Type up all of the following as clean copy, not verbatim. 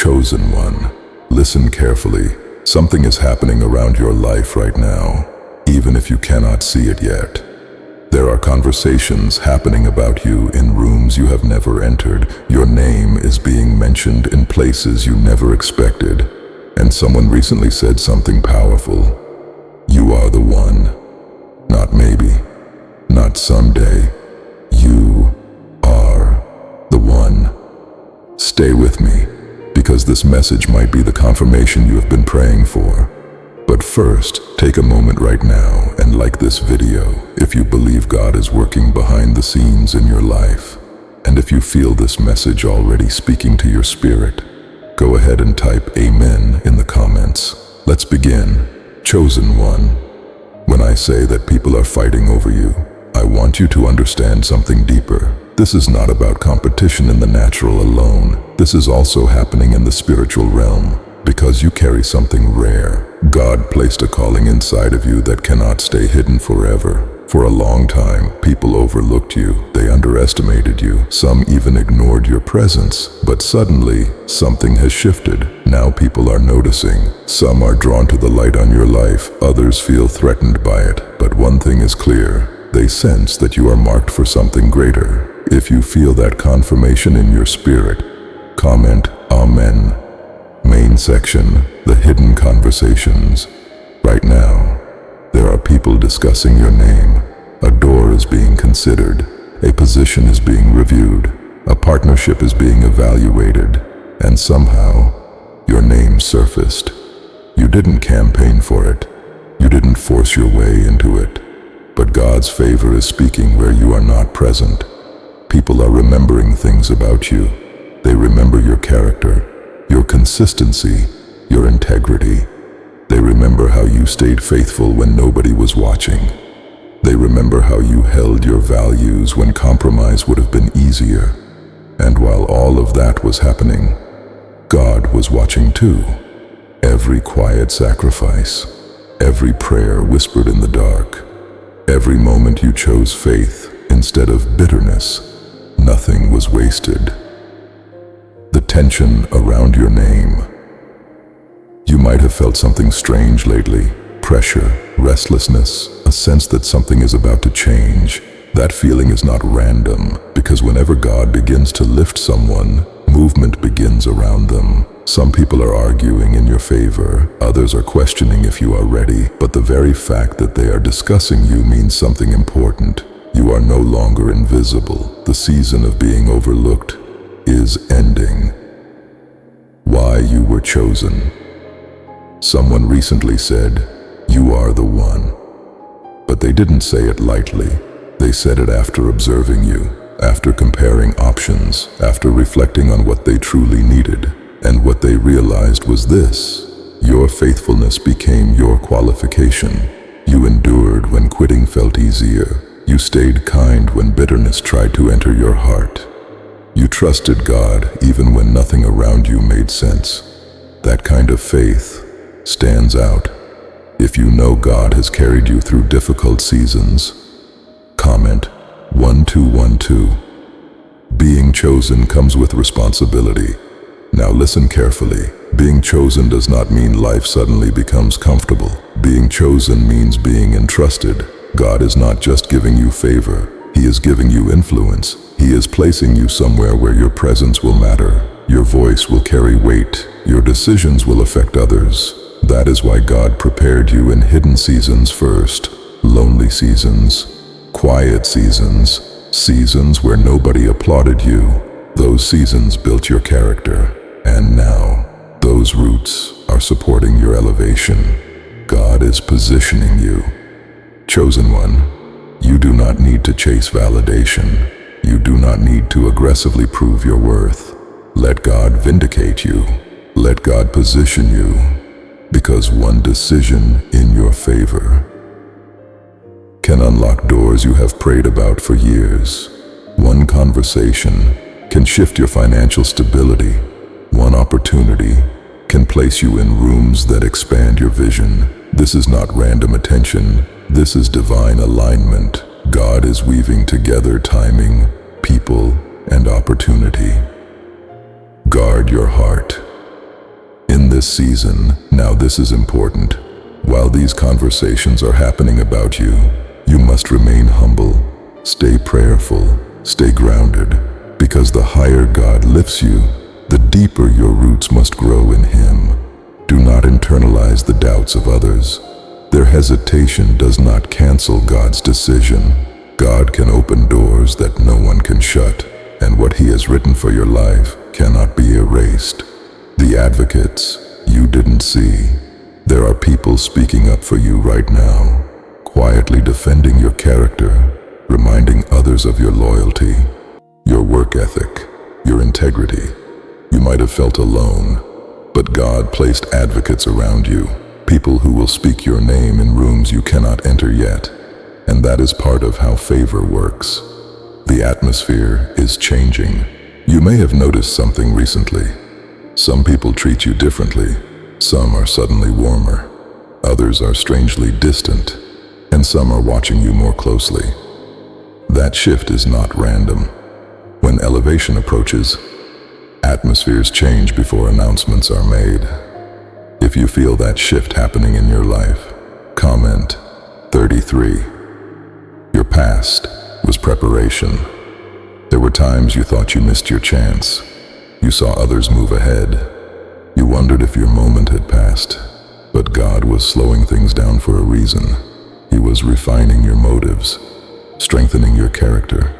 Chosen one, listen carefully. Something is happening around your life right now, even if you cannot see it yet. There are conversations happening about you in rooms you have never entered. Your name is being mentioned in places you never expected. And someone recently said something powerful. You are the one. Not maybe. Not someday. You are the one. Stay with me, because this message might be the confirmation you have been praying for. But first, take a moment right now and like this video if you believe God is working behind the scenes in your life. And if you feel this message already speaking to your spirit, go ahead and type Amen in the comments. Let's begin. Chosen one. When I say that people are fighting over you, I want you to understand something deeper. This is not about competition in the natural alone. This is also happening in the spiritual realm. Because you carry something rare, God placed a calling inside of you that cannot stay hidden forever. For a long time, people overlooked you. They underestimated you. Some even ignored your presence. But suddenly, something has shifted. Now people are noticing. Some are drawn to the light on your life. Others feel threatened by it. But one thing is clear. They sense that you are marked for something greater. If you feel that confirmation in your spirit, comment Amen. Main section, the hidden conversations. Right now, there are people discussing your name. A door is being considered. A position is being reviewed. A partnership is being evaluated. And somehow, your name surfaced. You didn't campaign for it. You didn't force your way into it. But God's favor is speaking where you are not present. People are remembering things about you. They remember your character, your consistency, your integrity. They remember how you stayed faithful when nobody was watching. They remember how you held your values when compromise would have been easier. And while all of that was happening, God was watching too. Every quiet sacrifice, every prayer whispered in the dark, every moment you chose faith instead of bitterness, nothing was wasted. The tension around your name. You might have felt something strange lately. Pressure, restlessness, a sense that something is about to change. That feeling is not random, because whenever God begins to lift someone, movement begins around them. Some people are arguing in your favor, others are questioning if you are ready, but the very fact that they are discussing you means something important. You are no longer invisible. The season of being overlooked is ending. Why you were chosen. Someone recently said, "You are the one." But they didn't say it lightly. They said it after observing you, after comparing options, after reflecting on what they truly needed. And what they realized was this: your faithfulness became your qualification. You endured when quitting felt easier. You stayed kind when bitterness tried to enter your heart. You trusted God even when nothing around you made sense. That kind of faith stands out. If you know God has carried you through difficult seasons, comment 1212. Being chosen comes with responsibility. Now listen carefully. Being chosen does not mean life suddenly becomes comfortable. Being chosen means being entrusted. God is not just giving you favor. He is giving you influence. He is placing you somewhere where your presence will matter. Your voice will carry weight. Your decisions will affect others. That is why God prepared you in hidden seasons first. Lonely seasons, quiet seasons, seasons where nobody applauded you. Those seasons built your character. And now, those roots are supporting your elevation. God is positioning you. Chosen one, you do not need to chase validation. You do not need to aggressively prove your worth. Let God vindicate you. Let God position you. Because one decision in your favor can unlock doors you have prayed about for years. One conversation can shift your financial stability. One opportunity can place you in rooms that expand your vision. This is not random attention. This is divine alignment. God is weaving together timing, people, and opportunity. Guard your heart. this season, now this is important. While these conversations are happening about you, you must remain humble, stay prayerful, stay grounded, because the higher God lifts you, the deeper your roots must grow in Him. Do not internalize the doubts of others. Their hesitation does not cancel God's decision. God can open doors that no one can shut, and what He has written for your life cannot be erased. The advocates you didn't see. There are people speaking up for you right now, quietly defending your character, reminding others of your loyalty, your work ethic, your integrity. You might have felt alone, but God placed advocates around you, people who will speak your name in rooms you cannot enter yet, and that is part of how favor works. The atmosphere is changing. You may have noticed something recently. Some people treat you differently. Some are suddenly warmer. Others are strangely distant, and some are watching you more closely. That shift is not random. When elevation approaches, atmospheres change before announcements are made. If you feel that shift happening in your life, comment 33. Your past was preparation. There were times you thought you missed your chance. You saw others move ahead. You wondered if your moment had passed, but God was slowing things down for a reason. He was refining your motives, strengthening your character,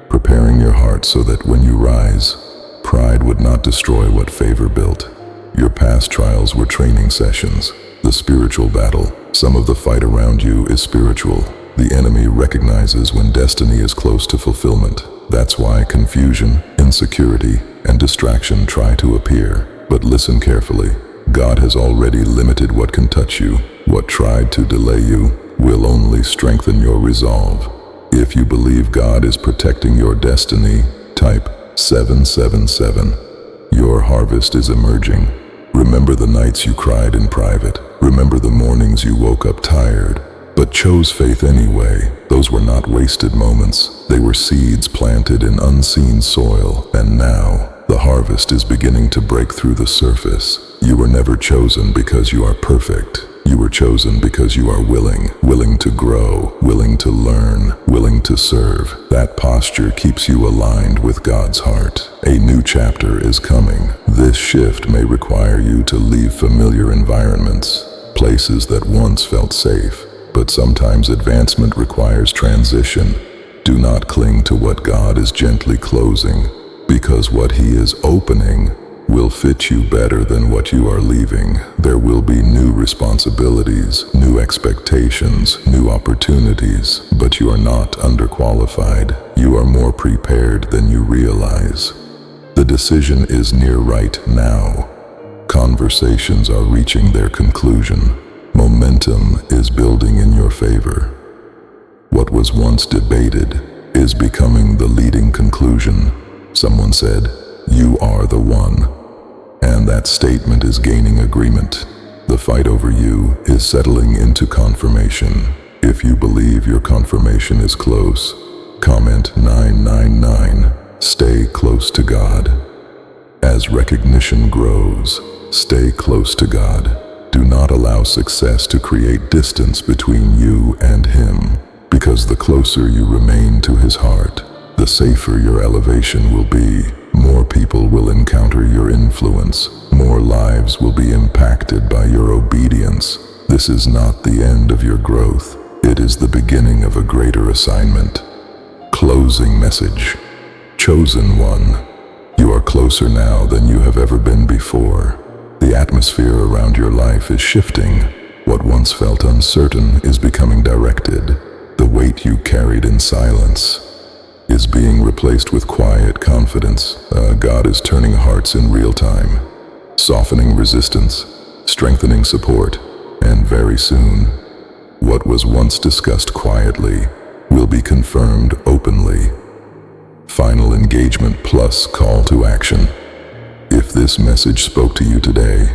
preparing your heart so that when you rise, pride would not destroy what favor built. Your past trials were training sessions, the spiritual battle. Some of the fight around you is spiritual. The enemy recognizes when destiny is close to fulfillment. That's why confusion, insecurity, and distraction try to appear. But listen carefully. God has already limited what can touch you. What tried to delay you will only strengthen your resolve. If you believe God is protecting your destiny, type 777. Your harvest is emerging. Remember the nights you cried in private. Remember the mornings you woke up tired, but chose faith anyway. Those were not wasted moments. They were seeds planted in unseen soil, and now the harvest is beginning to break through the surface. You were never chosen because you are perfect. You were chosen because you are willing to grow, willing to learn, willing to serve. That posture keeps you aligned with God's heart. A new chapter is coming. This shift may require you to leave familiar environments, places that once felt safe, but sometimes advancement requires transition. Do not cling to what God is gently closing, because what He is opening will fit you better than what you are leaving. There will be new responsibilities, new expectations, new opportunities, but you are not underqualified. You are more prepared than you realize. The decision is near right now. Conversations are reaching their conclusion. Momentum is building in your favor. What was once debated is becoming the leading conclusion. Someone said, "You are the one." And that statement is gaining agreement. The fight over you is settling into confirmation. If you believe your confirmation is close, comment 999. Stay close to God. As recognition grows, stay close to God. Do not allow success to create distance between you and Him, because the closer you remain to His heart, the safer your elevation will be. More people will encounter your influence. More lives will be impacted by your obedience. This is not the end of your growth. It is the beginning of a greater assignment. Closing message. Chosen one. You are closer now than you have ever been before. The atmosphere around your life is shifting. What once felt uncertain is becoming directed. The weight you carried in silence is being replaced with quiet confidence. God is turning hearts in real time, softening resistance, strengthening support, and very soon, what was once discussed quietly will be confirmed openly. Final engagement plus call to action. If this message spoke to you today,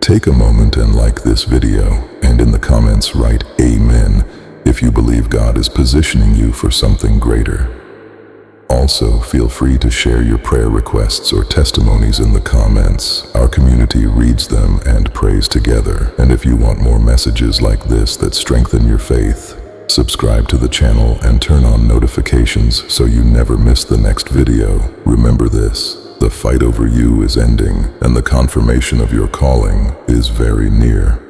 take a moment and like this video, and in the comments write Amen if you believe God is positioning you for something greater. Also, feel free to share your prayer requests or testimonies in the comments. Our community reads them and prays together. And if you want more messages like this that strengthen your faith, subscribe to the channel and turn on notifications so you never miss the next video. Remember this: the fight over you is ending, and the confirmation of your calling is very near.